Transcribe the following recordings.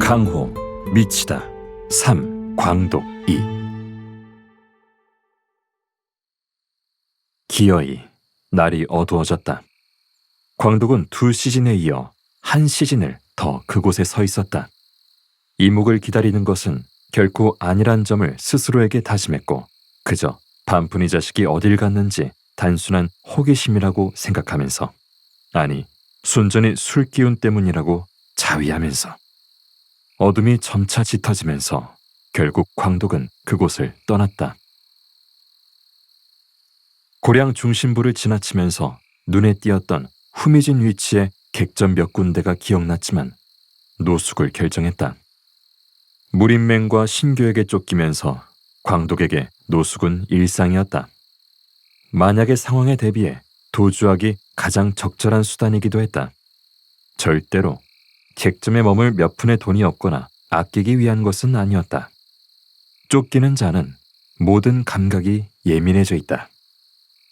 강호, 미치다. 3. 광독 2. 기어이 날이 어두워졌다. 광독은 2시즌에 이어 1시즌을 더 그곳에 서 있었다. 이묵을 기다리는 것은 결코 아니란 점을 스스로에게 다짐했고 그저 반푼이 자식이 어딜 갔는지 단순한 호기심이라고 생각하면서, 아니 순전히 술 기운 때문이라고 자위하면서, 어둠이 점차 짙어지면서 결국 광독은 그곳을 떠났다. 고량 중심부를 지나치면서 눈에 띄었던 후미진 위치의 객전 몇 군데가 기억났지만 노숙을 결정했다. 무린맹과 신교에게 쫓기면서 광독에게 노숙은 일상이었다. 만약의 상황에 대비해 도주하기 가장 적절한 수단이기도 했다. 절대로 객점에 머물 몇 푼의 돈이 없거나 아끼기 위한 것은 아니었다. 쫓기는 자는 모든 감각이 예민해져 있다.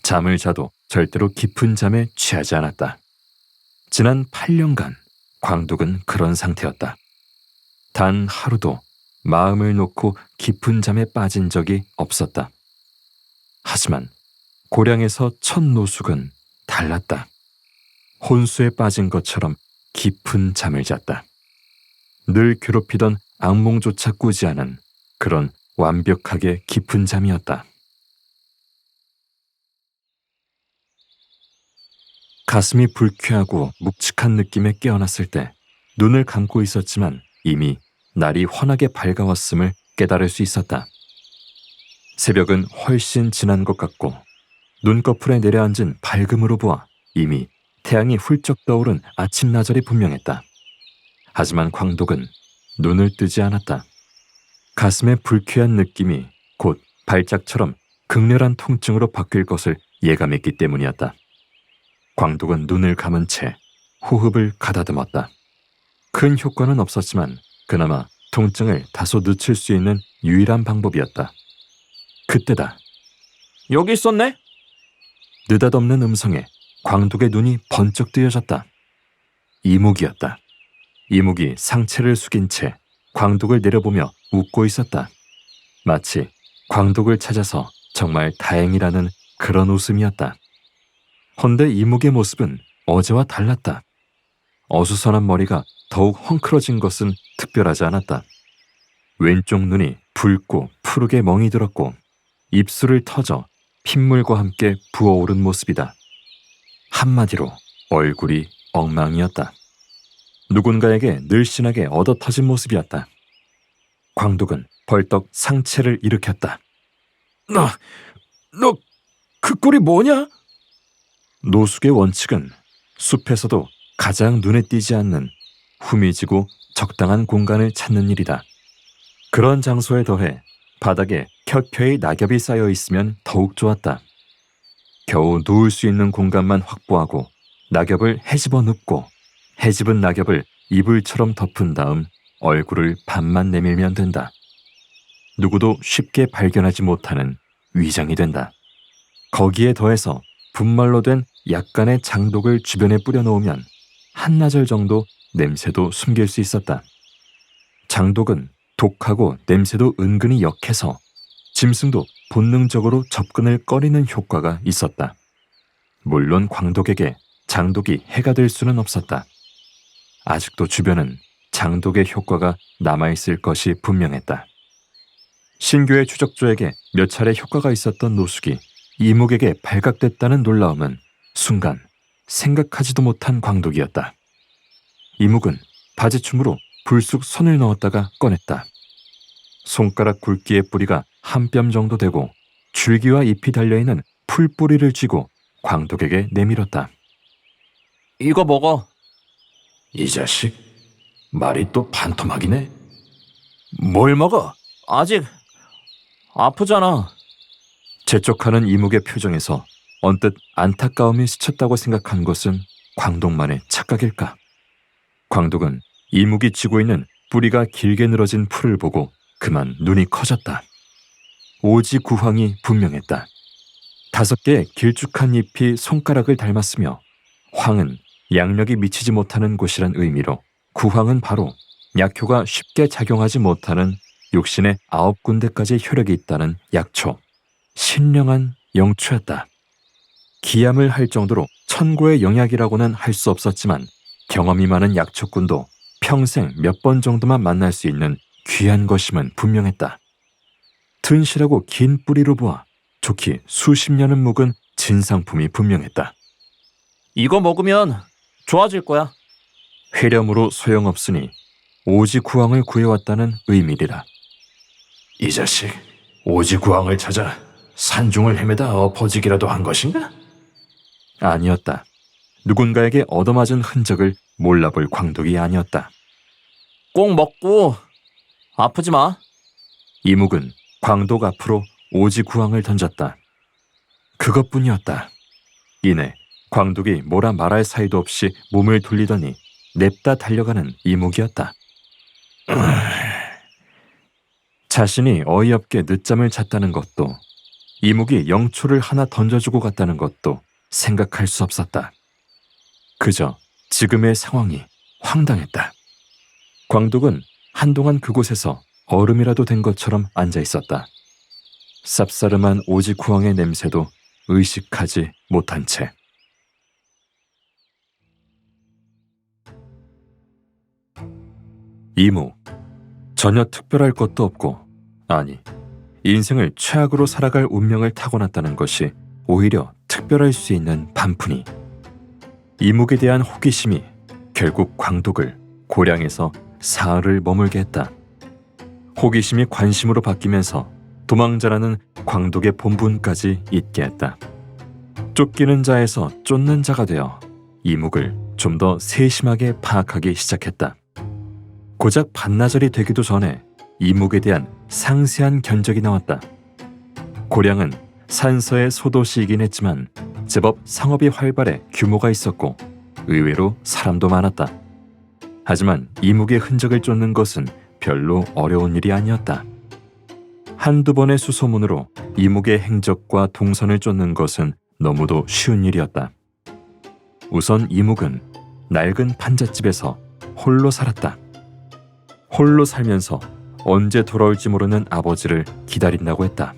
잠을 자도 절대로 깊은 잠에 취하지 않았다. 지난 8년간 광독은 그런 상태였다. 단 하루도 마음을 놓고 깊은 잠에 빠진 적이 없었다. 하지만 고량에서 첫 노숙은 달랐다. 혼수에 빠진 것처럼 깊은 잠을 잤다. 늘 괴롭히던 악몽조차 꾸지 않은 그런 완벽하게 깊은 잠이었다. 가슴이 불쾌하고 묵직한 느낌에 깨어났을 때 눈을 감고 있었지만 이미 날이 환하게 밝아왔음을 깨달을 수 있었다. 새벽은 훨씬 지난 것 같고 눈꺼풀에 내려앉은 밝음으로 보아 이미 태양이 훌쩍 떠오른 아침나절이 분명했다. 하지만 광독은 눈을 뜨지 않았다. 가슴의 불쾌한 느낌이 곧 발작처럼 극렬한 통증으로 바뀔 것을 예감했기 때문이었다. 광독은 눈을 감은 채 호흡을 가다듬었다. 큰 효과는 없었지만 그나마 통증을 다소 늦출 수 있는 유일한 방법이었다. 그때다. 여기 있었네? 느닷없는 음성에 광독의 눈이 번쩍 뜨여졌다. 이묵이었다. 이묵이 상체를 숙인 채 광독을 내려보며 웃고 있었다. 마치 광독을 찾아서 정말 다행이라는 그런 웃음이었다. 헌데 이묵의 모습은 어제와 달랐다. 어수선한 머리가 더욱 헝클어진 것은 특별하지 않았다. 왼쪽 눈이 붉고 푸르게 멍이 들었고 입술을 터져 핏물과 함께 부어오른 모습이다. 한마디로 얼굴이 엉망이었다. 누군가에게 늘씬하게 얻어터진 모습이었다. 광독은 벌떡 상체를 일으켰다. 너 그 꼴이 뭐냐? 노숙의 원칙은 숲에서도 가장 눈에 띄지 않는 후미지고 적당한 공간을 찾는 일이다. 그런 장소에 더해 바닥에 켜켜이 낙엽이 쌓여 있으면 더욱 좋았다. 겨우 누울 수 있는 공간만 확보하고 낙엽을 헤집어 눕고 헤집은 낙엽을 이불처럼 덮은 다음 얼굴을 반만 내밀면 된다. 누구도 쉽게 발견하지 못하는 위장이 된다. 거기에 더해서 분말로 된 약간의 장독을 주변에 뿌려놓으면 한나절 정도 냄새도 숨길 수 있었다. 장독은 독하고 냄새도 은근히 역해서 짐승도 본능적으로 접근을 꺼리는 효과가 있었다. 물론 광독에게 장독이 해가 될 수는 없었다. 아직도 주변은 장독의 효과가 남아있을 것이 분명했다. 신교의 추적조에게 몇 차례 효과가 있었던 노숙이 이묵에게 발각됐다는 놀라움은 순간 생각하지도 못한 광독이었다. 이묵은 바지춤으로 불쑥 손을 넣었다가 꺼냈다. 손가락 굵기의 뿌리가 한 뼘 정도 되고 줄기와 잎이 달려있는 풀뿌리를 쥐고 광독에게 내밀었다. 이거 먹어. 이 자식, 말이 또 반토막이네. 뭘 먹어? 아직 아프잖아. 재촉하는 이묵의 표정에서 언뜻 안타까움이 스쳤다고 생각한 것은 광독만의 착각일까? 광독은 이묵이 쥐고 있는 뿌리가 길게 늘어진 풀을 보고 그만 눈이 커졌다. 오지구황이 분명했다. 5개의 길쭉한 잎이 손가락을 닮았으며 황은 양력이 미치지 못하는 곳이란 의미로 구황은 바로 약효가 쉽게 작용하지 못하는 육신의 9군데까지 혈액이 있다는 약초, 신령한 영초였다. 기함을 할 정도로 천고의 영약이라고는 할 수 없었지만 경험이 많은 약초꾼도 평생 몇 번 정도만 만날 수 있는 귀한 것임은 분명했다. 튼실하고 긴 뿌리로 보아 좋기 수십 년은 묵은 진상품이 분명했다. 이거 먹으면 좋아질 거야. 회렴으로 소용없으니 오지구황을 구해왔다는 의미리라. 이 자식, 오지구황을 찾아 산중을 헤매다 엎어지기라도 한 것인가? 아니었다. 누군가에게 얻어맞은 흔적을 몰라볼 광독이 아니었다. 꼭 먹고 아프지 마. 이묵은 광독 앞으로 오지구황을 던졌다. 그것뿐이었다. 이내 광독이 뭐라 말할 사이도 없이 몸을 돌리더니 냅다 달려가는 이묵이었다. 자신이 어이없게 늦잠을 잤다는 것도, 이묵이 영초를 하나 던져주고 갔다는 것도 생각할 수 없었다. 그저 지금의 상황이 황당했다. 광독은 한동안 그곳에서 얼음이라도 된 것처럼 앉아 있었다. 쌉싸름한 오지구황의 냄새도 의식하지 못한 채. 이무, 전혀 특별할 것도 없고, 아니, 인생을 최악으로 살아갈 운명을 타고났다는 것이 오히려 특별할 수 있는 반푼이. 이묵에 대한 호기심이 결국 광독을 고량에서 사흘을 머물게 했다. 호기심이 관심으로 바뀌면서 도망자라는 광독의 본분까지 잊게 했다. 쫓기는 자에서 쫓는 자가 되어 이묵을 좀 더 세심하게 파악하기 시작했다. 고작 반나절이 되기도 전에 이묵에 대한 상세한 견적이 나왔다. 고량은 산서의 소도시이긴 했지만 제법 상업이 활발해 규모가 있었고 의외로 사람도 많았다. 하지만 이묵의 흔적을 쫓는 것은 별로 어려운 일이 아니었다. 한두 번의 수소문으로 이묵의 행적과 동선을 쫓는 것은 너무도 쉬운 일이었다. 우선 이묵은 낡은 판잣집에서 홀로 살았다. 홀로 살면서 언제 돌아올지 모르는 아버지를 기다린다고 했다.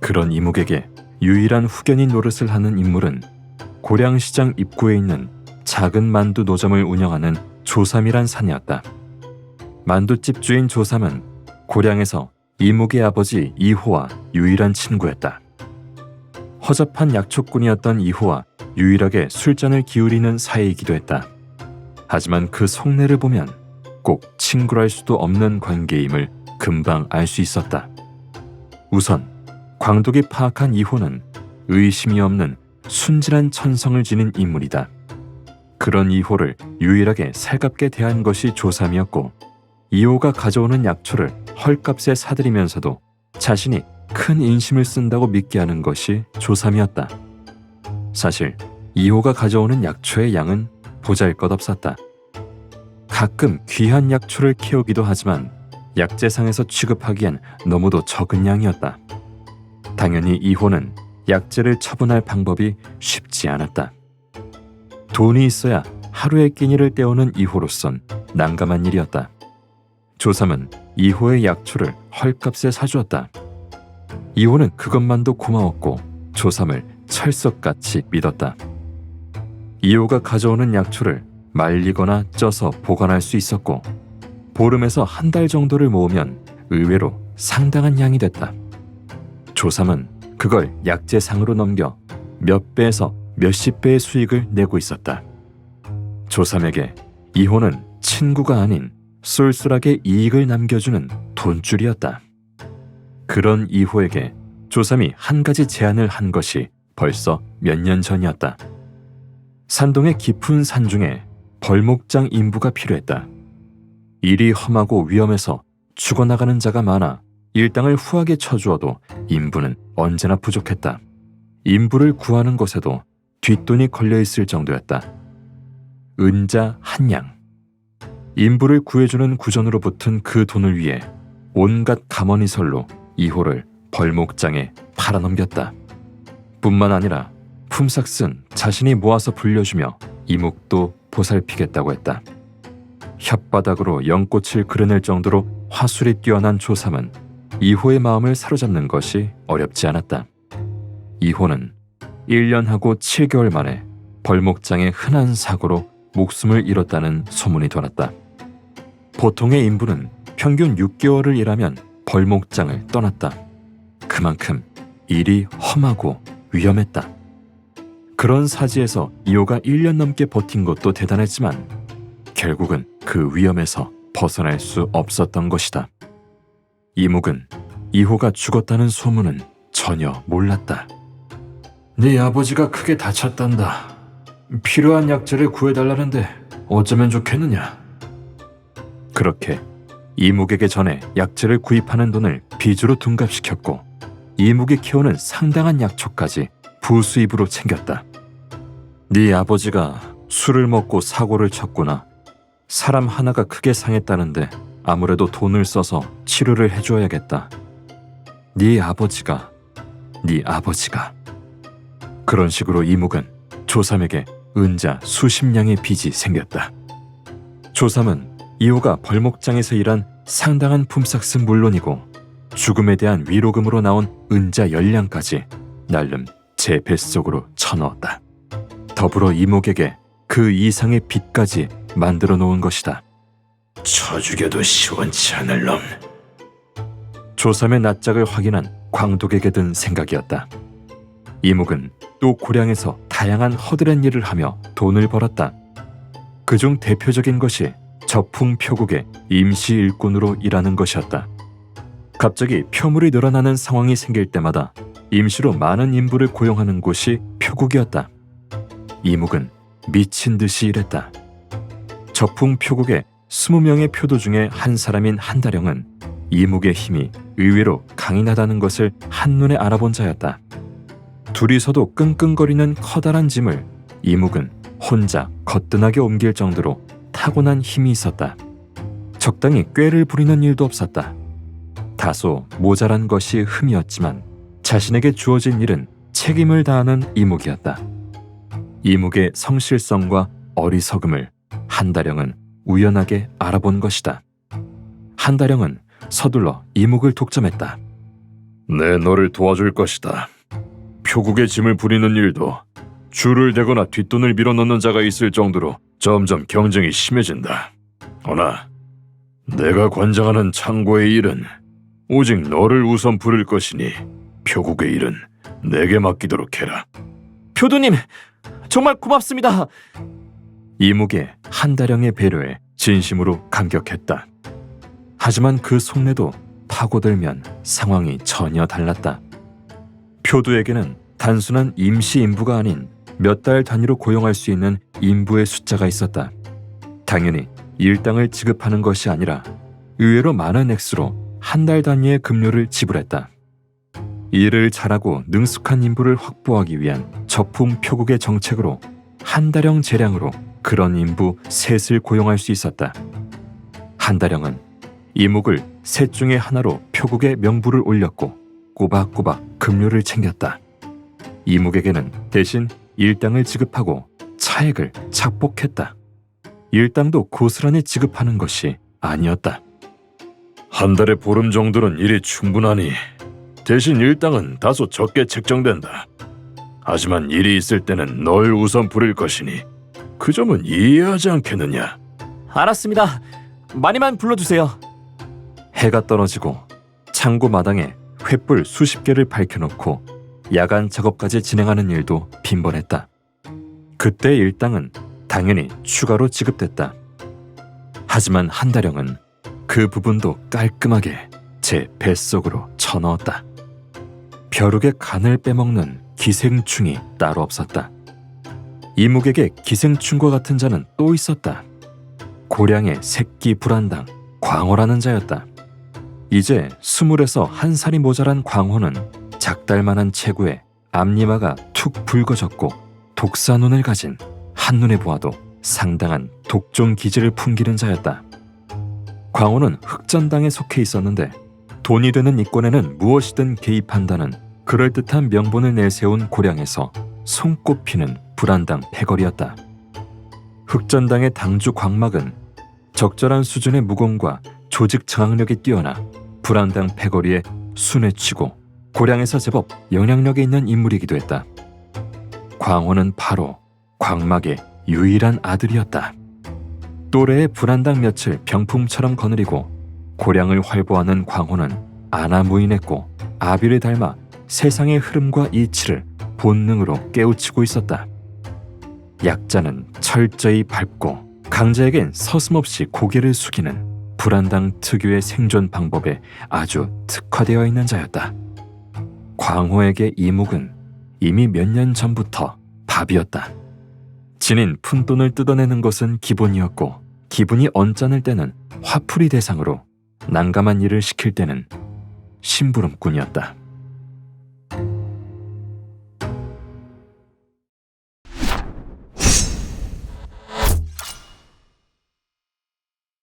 그런 이묵에게 유일한 후견인 노릇을 하는 인물은 고량시장 입구에 있는 작은 만두 노점을 운영하는 조삼이란 산이었다. 만두집 주인 조삼은 고량에서 이묵의 아버지 이호와 유일한 친구였다. 허접한 약초꾼이었던 이호와 유일하게 술잔을 기울이는 사이이기도 했다. 하지만 그 속내를 보면 꼭 친구랄 수도 없는 관계임을 금방 알 수 있었다. 우선 광독이 파악한 이호는 의심이 없는 순진한 천성을 지닌 인물이다. 그런 이호를 유일하게 살갑게 대한 것이 조삼이었고, 이호가 가져오는 약초를 헐값에 사들이면서도 자신이 큰 인심을 쓴다고 믿게 하는 것이 조삼이었다. 사실 이호가 가져오는 약초의 양은 보잘것없었다. 가끔 귀한 약초를 캐오기도 하지만 약재상에서 취급하기엔 너무도 적은 양이었다. 당연히 이호는 약재를 처분할 방법이 쉽지 않았다. 돈이 있어야 하루의 끼니를 때우는 이호로선 난감한 일이었다. 조삼은 이호의 약초를 헐값에 사주었다. 이호는 그것만도 고마웠고 조삼을 철석같이 믿었다. 이호가 가져오는 약초를 말리거나 쪄서 보관할 수 있었고, 보름에서 한 달 정도를 모으면 의외로 상당한 양이 됐다. 조삼은 그걸 약재상으로 넘겨 몇 배에서 몇십 배의 수익을 내고 있었다. 조삼에게 이호는 친구가 아닌 쏠쏠하게 이익을 남겨주는 돈줄이었다. 그런 이호에게 조삼이 한 가지 제안을 한 것이 벌써 몇 년 전이었다. 산동의 깊은 산중에 벌목장 인부가 필요했다. 일이 험하고 위험해서 죽어나가는 자가 많아 일당을 후하게 쳐주어도 인부는 언제나 부족했다. 인부를 구하는 것에도 뒷돈이 걸려있을 정도였다. 은자 한 양. 인부를 구해주는 구전으로 붙은 그 돈을 위해 온갖 가머니설로 이호를 벌목장에 팔아넘겼다. 뿐만 아니라 품삯은 자신이 모아서 불려주며 이묵도 보살피겠다고 했다. 혓바닥으로 연꽃을 그려낼 정도로 화술이 뛰어난 조삼은 이호의 마음을 사로잡는 것이 어렵지 않았다. 이호는 1년하고 7개월 만에 벌목장의 흔한 사고로 목숨을 잃었다는 소문이 돌았다. 보통의 인부는 평균 6개월을 일하면 벌목장을 떠났다. 그만큼 일이 험하고 위험했다. 그런 사지에서 이호가 1년 넘게 버틴 것도 대단했지만 결국은 그 위험에서 벗어날 수 없었던 것이다. 이묵은 이호가 죽었다는 소문은 전혀 몰랐다. 네 아버지가 크게 다쳤단다. 필요한 약재를 구해달라는데 어쩌면 좋겠느냐? 그렇게 이묵에게 전해 약재를 구입하는 돈을 빚으로 둔갑시켰고 이묵이 키우는 상당한 약초까지 부수입으로 챙겼다. 네 아버지가 술을 먹고 사고를 쳤구나. 사람 하나가 크게 상했다는데 아무래도 돈을 써서 치료를 해줘야겠다. 네 아버지가. 그런 식으로 이묵은 조삼에게 은자 수십냥의 빚이 생겼다. 조삼은 이호가 벌목장에서 일한 상당한 품삯은 물론이고 죽음에 대한 위로금으로 나온 은자 10냥까지 날름 제 뱃속으로 쳐넣었다. 더불어 이목에게 그 이상의 빚까지 만들어 놓은 것이다. 쳐죽여도 시원치 않을 놈. 조삼의 낯짝을 확인한 광독에게 든 생각이었다. 이묵은 또 고량에서 다양한 허드렛 일을 하며 돈을 벌었다. 그중 대표적인 것이 저풍표국의 임시 일꾼으로 일하는 것이었다. 갑자기 표물이 늘어나는 상황이 생길 때마다 임시로 많은 인부를 고용하는 곳이 표국이었다. 이묵은 미친 듯이 일했다. 저풍표국의 20명의 표도 중에 한 사람인 한다령은 이묵의 힘이 의외로 강인하다는 것을 한눈에 알아본 자였다. 둘이서도 끙끙거리는 커다란 짐을 이묵은 혼자 거뜬하게 옮길 정도로 타고난 힘이 있었다. 적당히 꾀를 부리는 일도 없었다. 다소 모자란 것이 흠이었지만 자신에게 주어진 일은 책임을 다하는 이묵이었다. 이묵의 성실성과 어리석음을 한다령은 우연하게 알아본 것이다. 한다령은 서둘러 이묵을 독점했다. 내 너를 도와줄 것이다. 표국의 짐을 부리는 일도 줄을 대거나 뒷돈을 밀어넣는 자가 있을 정도로 점점 경쟁이 심해진다. 허나 내가 관장하는 창고의 일은 오직 너를 우선 부릴 것이니 표국의 일은 내게 맡기도록 해라. 표두님, 정말 고맙습니다. 이묵의 한다령의 배려에 진심으로 감격했다. 하지만 그 속내도 파고들면 상황이 전혀 달랐다. 표두에게는 단순한 임시 인부가 아닌 몇 달 단위로 고용할 수 있는 인부의 숫자가 있었다. 당연히 일당을 지급하는 것이 아니라 의외로 많은 액수로 한 달 단위의 급료를 지불했다. 일을 잘하고 능숙한 인부를 확보하기 위한 저풍표국의 정책으로 한다령 재량으로 그런 인부 셋을 고용할 수 있었다. 한다령은 이묵을 셋 중에 하나로 표국의 명부를 올렸고 꼬박꼬박 급료를 챙겼다. 이묵에게는 대신 일당을 지급하고 차액을 착복했다. 일당도 고스란히 지급하는 것이 아니었다. 한 달에 보름 정도는 일이 충분하니 대신 일당은 다소 적게 책정된다. 하지만 일이 있을 때는 널 우선 부릴 것이니 그 점은 이해하지 않겠느냐? 알았습니다. 많이만 불러주세요. 해가 떨어지고 창고 마당에 횃불 수십 개를 밝혀놓고 야간 작업까지 진행하는 일도 빈번했다. 그때 일당은 당연히 추가로 지급됐다. 하지만 한다령은 그 부분도 깔끔하게 제 뱃속으로 쳐넣었다. 벼룩의 간을 빼먹는 기생충이 따로 없었다. 이묵에게 기생충과 같은 자는 또 있었다. 고량의 새끼 불안당 광호라는 자였다. 이제 20에서 1살이 모자란 광호는 작달만한 체구에 앞니마가 툭 붉어졌고 독사눈을 가진 한눈에 보아도 상당한 독종 기질을 풍기는 자였다. 광호는 흑전당에 속해 있었는데 돈이 되는 이권에는 무엇이든 개입한다는 그럴듯한 명분을 내세운 고량에서 손꼽히는 불안당 패거리였다. 흑전당의 당주 광막은 적절한 수준의 무공과 조직 장악력이 뛰어나 불안당 패거리에 순회 치고 고량에서 제법 영향력이 있는 인물이기도 했다. 광호는 바로 광막의 유일한 아들이었다. 또래의 불안당 며칠 병풍처럼 거느리고 고량을 활보하는 광호는 아나무인했고 아비를 닮아 세상의 흐름과 이치를 본능으로 깨우치고 있었다. 약자는 철저히 밟고 강자에겐 서슴없이 고개를 숙이는 불안당 특유의 생존 방법에 아주 특화되어 있는 자였다. 광호에게 이묵은 이미 몇 년 전부터 밥이었다. 지닌 푼돈을 뜯어내는 것은 기본이었고 기분이 언짢을 때는 화풀이 대상으로 난감한 일을 시킬 때는 심부름꾼이었다.